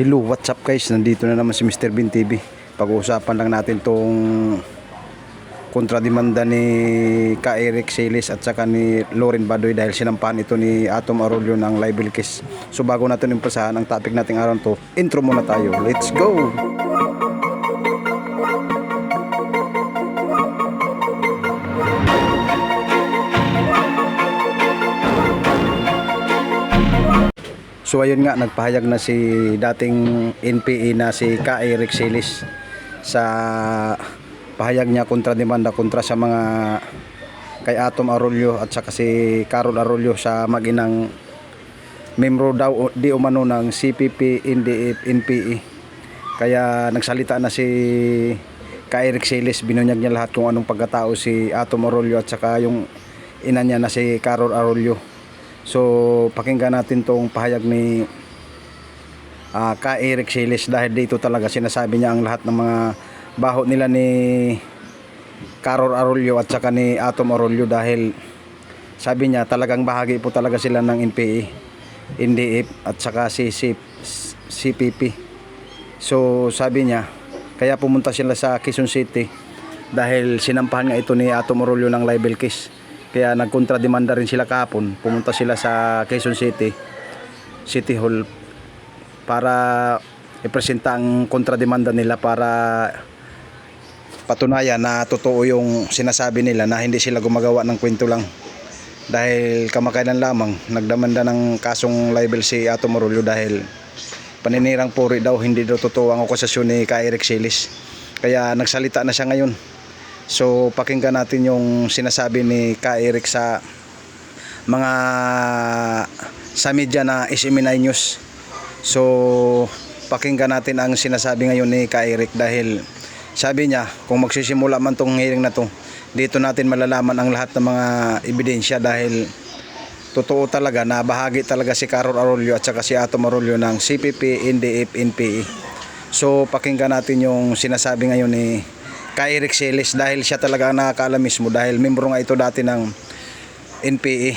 Hello, what's up guys? Nandito na naman si Mr. Bean TV. Pag-uusapan lang natin tong kontrademanda ni Eric Celis at saka ni Loren Badoy dahil sinampahan ito ni Atom Arroyo ng libel case. So bago natin umpisahan ang topic nating araw to, intro muna tayo. Let's go! So ayun nga, nagpahayag na si dating NPA na si Eric Celis sa pahayag niya kontrademanda kontra sa mga kay Atom Arroyo at saka si Carol Arroyo sa mag-inang membro daw di umano ng CPP, NDF, NPA. Kaya nagsalita na si Eric Celis, binunyag niya lahat kung anong pagkatao si Atom Arroyo at saka yung ina niya na si Carol Arroyo. So pakinggan natin tong pahayag ni Eric Celis dahil dito talaga sinasabi niya ang lahat ng mga baho nila ni Carol Arroyo at saka ni Atom Arroyo dahil sabi niya talagang bahagi po talaga sila ng NPA, NDF at saka CPP. So sabi niya kaya pumunta sila sa Quezon City dahil sinampahan nga ito ni Atom Arroyo ng libel case. Kaya nagkontrademanda rin sila kahapon. Pumunta sila sa Quezon City Hall para ipresenta ang kontrademanda nila para patunayan na totoo yung sinasabi nila na hindi sila gumagawa ng kwento lang. Dahil kamakailan lamang nagdemanda ng kasong libel si Atom Arroyo dahil paninirang puri daw, hindi daw totoo ang akusasyon ni Eric Celis. Kaya nagsalita na siya ngayon. So pakinggan natin yung sinasabi ni Eric sa mga sa media na SMNI News. So pakinggan natin ang sinasabi ngayon ni Eric dahil sabi niya kung magsisimula man tong hearing na to, dito natin malalaman ang lahat ng mga ebidensya dahil totoo talaga na bahagi talaga si Carol Arroyo at saka si Atom Arroyo ng CPP, NDF, NPA. So pakinggan natin yung sinasabi ngayon ni Eric Celis dahil siya talaga ang nakakaalam mismo dahil membro nga ito dati ng NPA.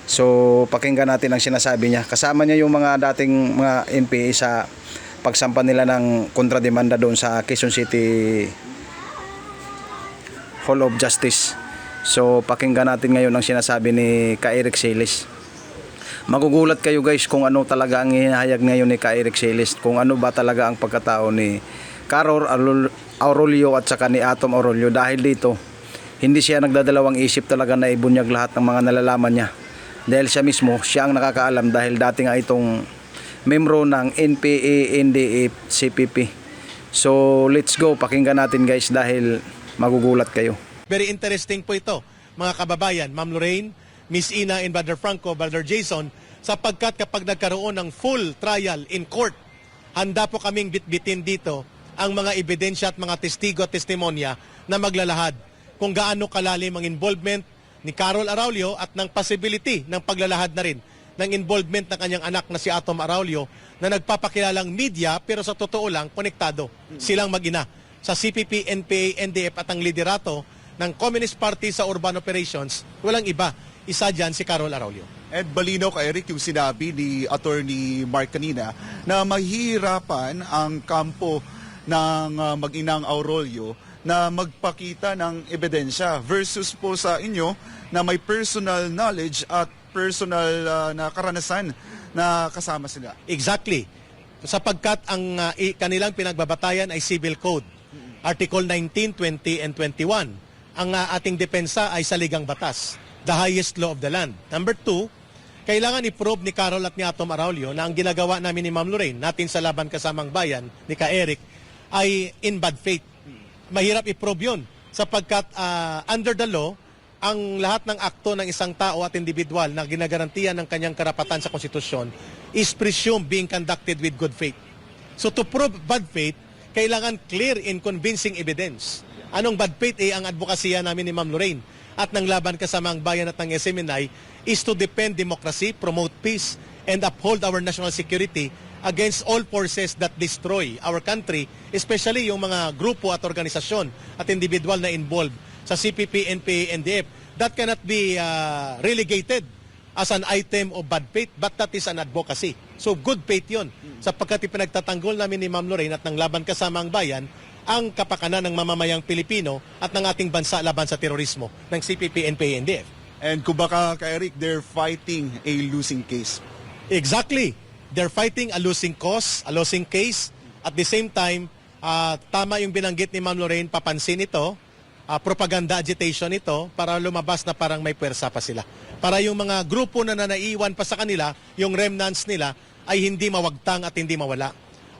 So pakinggan natin ang sinasabi niya. Kasama niya yung mga dating mga NPA sa pagsampa nila ng kontrademanda doon sa Quezon City Hall of Justice. So pakinggan natin ngayon ang sinasabi ni Eric Celis. Magugulat kayo guys kung ano talaga ang hinahayag ngayon ni Eric Celis, kung ano ba talaga ang pagkatao ni Carol Arroyo at saka ni Atom Arroyo dahil dito hindi siya nagdadalawang isip talaga na ibunyag lahat ng mga nalalaman niya dahil siya mismo siya ang nakakaalam dahil dati nga itong membro ng NPA, NDF, CPP. So let's go, pakinggan natin guys dahil magugulat kayo. Very interesting po ito mga kababayan, Ma'am Lorraine, Miss Ina and Brother Franco, Brother Jason, sapagkat kapag nagkaroon ng full trial in court, handa po kaming bitbitin dito ang mga ebidensya at mga testigo at testimonya na maglalahad kung gaano kalalim ang involvement ni Carol Arroyo at ng possibility ng paglalahad na rin ng involvement ng kanyang anak na si Atom Arroyo na nagpapakilalang media pero sa totoo lang konektado silang mag-ina sa CPP, NPA, NDF at ang liderato ng Communist Party sa urban operations, walang iba, isa dyan si Carol Arroyo. Ed Balino ka Eric yung sinabi ni Attorney Mark kanina na mahihirapan ang kampo ng mag-inang Arroyo na magpakita ng ebidensya versus po sa inyo na may personal knowledge at personal na karanasan na kasama sila. Exactly. Sapagkat ang kanilang pinagbabatayan ay civil code. Article 19, 20, and 21. Ang ating depensa ay saligang batas. The highest law of the land. Number 2, kailangan i-prove ni Carol at ni Atom Arroyo na ang ginagawa namin ni Ma'am Lorraine, natin sa Laban Kasamang Bayan, ni Eric, ay in bad faith. Mahirap i-prove yun sapagkat under the law, ang lahat ng akto ng isang tao at individual na ginagarantiyan ng kanyang karapatan sa konstitusyon is presumed being conducted with good faith. So to prove bad faith, kailangan clear and convincing evidence. Anong bad faith? Ang advokasya namin ni Ma'am Lorraine at ng Laban Kasamang Bayan at ng SMNI is to defend democracy, promote peace, and uphold our national security against all forces that destroy our country, especially yung mga grupo at organisasyon at individual na involved sa CPP, NPA, NDF. That cannot be relegated as an item of bad faith, but that is an advocacy. So good faith yun. Sapagkat ipinagtatanggol namin ni Ma'am Lorraine at ng Laban Kasama ang Bayan ang kapakanan ng mamamayang Pilipino at ng ating bansa laban sa terorismo ng CPP, NPA, NDF. And kung baka, Ka-Eric, they're fighting a losing case. Exactly. They're fighting a losing cause, a losing case. At the same time, tama yung binanggit ni Ma'am Lorraine, papansin ito, propaganda agitation ito para lumabas na parang may puwersa pa sila. Para yung mga grupo na naiiwan pa sa kanila, yung remnants nila, ay hindi mawagtang at hindi mawala.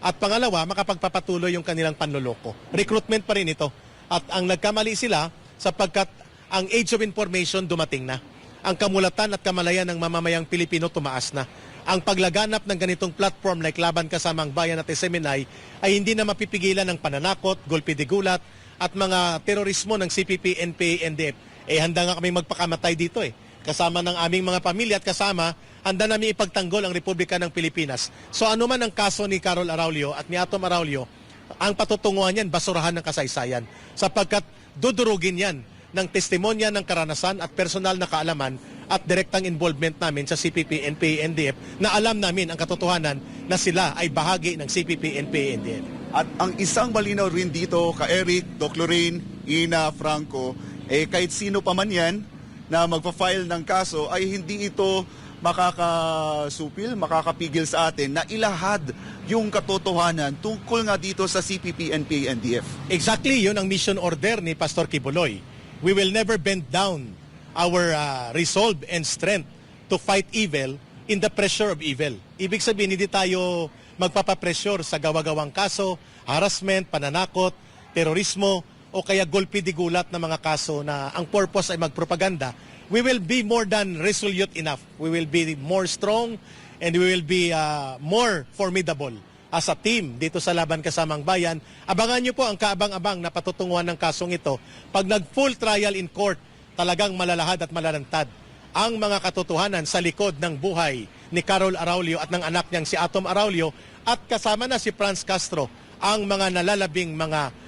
At pangalawa, makapagpapatuloy yung kanilang panloloko. Recruitment pa rin ito. At ang nagkamali sila sapagkat ang age of information dumating na. Ang kamulatan at kamalayan ng mamamayang Pilipino tumaas na. Ang paglaganap ng ganitong platform like Laban Kasama ang Bayan at SMNI ay hindi na mapipigilan ng pananakot, gulpi de gulat at mga terorismo ng CPP, NPA, NDF. Handa nga kami magpakamatay dito Kasama ng aming mga pamilya at kasama, handa namin ipagtanggol ang Republika ng Pilipinas. So ano man ang kaso ni Carol Araulio at ni Atom Araulio, ang patutunguhan yan, basurahan ng kasaysayan. Sapagkat dudurugin yan ng testimonya ng karanasan at personal na kaalaman at direktang involvement namin sa CPP, NPA, NDF na alam namin ang katotohanan na sila ay bahagi ng CPP, NPA, NDF. At ang isang malinaw rin dito, Ka-Eric, Doc Lorraine, Ina, Franco, kahit sino pa man yan na magpa-file ng kaso ay hindi ito makakasupil, makakapigil sa atin na ilahad yung katotohanan tungkol nga dito sa CPP, NPA, NDF. Exactly, yun ang mission order ni Pastor Kibuloy. We will never bend down our resolve and strength to fight evil in the pressure of evil. Ibig sabihin, hindi tayo magpapapressure sa gawa-gawang kaso, harassment, pananakot, terorismo, o kaya gulpi di gulat na mga kaso na ang purpose ay magpropaganda. We will be more than resolute enough. We will be more strong and we will be more formidable as a team dito sa Laban Kasama ang Bayan. Abangan nyo po ang kaabang-abang na patutunguhan ng kasong ito. Pag nag-full trial in court, talagang malalahad at malalantad ang mga katotohanan sa likod ng buhay ni Carol Araulio at ng anak niyang si Atom Araulio at kasama na si Franz Castro, ang mga nalalabing mga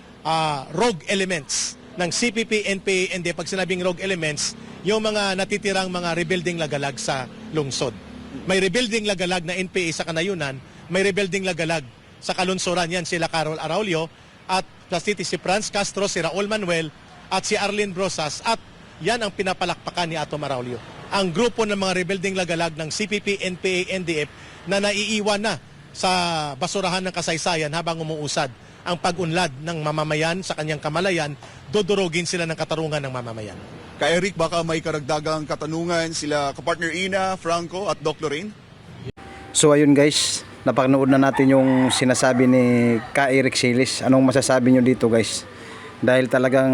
rogue elements ng CPP, NPA, and pag sinabing rogue elements, yung mga natitirang mga rebuilding lagalag sa lungsod. May rebuilding lagalag na NPA sa Kanayunan, may rebuilding lagalag sa Kalunsuran, yan sila Carol Araulio, at si Franz Castro, si Raul Manuel, at si Arlene Brosas, at yan ang pinapalakpakan ni Atom Araulio. Ang grupo ng mga rebuilding lagalag ng CPP, NPA, NDF na naiiwan na sa basurahan ng kasaysayan habang umuusad ang pag-unlad ng mamamayan sa kanyang kamalayan, dudurugin sila ng katarungan ng mamamayan. Ka-Eric, baka may karagdagang katanungan sila kapartner Ina, Franco at Doc Lorraine? So ayun guys, napakanood na natin yung sinasabi ni Ka-Eric Silis. Anong masasabi nyo dito guys? Dahil talagang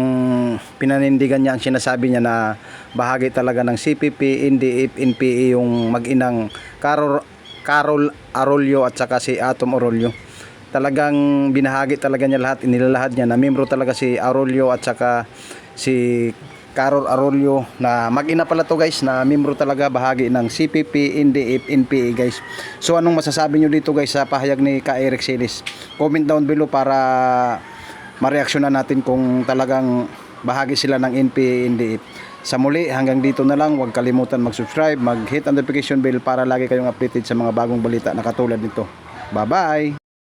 pinanindigan niya ang sinasabi niya na bahagi talaga ng CPP, NDF, NPA yung mag-inang Carol Araulio at saka si Atom Araulio. Talagang binahagi talaga niya lahat, inilalahad niya na membro talaga si Araulio at saka si Carol Araulio na mag-ina pala to guys, na membro talaga bahagi ng CPP, NDF, NPA guys. So anong masasabi nyo dito guys sa pahayag ni Ka-Eric Silis? Comment down below para mareaksyonan natin kung talagang bahagi sila ng NPA, NDF. Sa muli, hanggang dito na lang. Huwag kalimutan mag-subscribe, mag-hit ang notification bell para lagi kayong updated sa mga bagong balita na katulad nito. Bye-bye!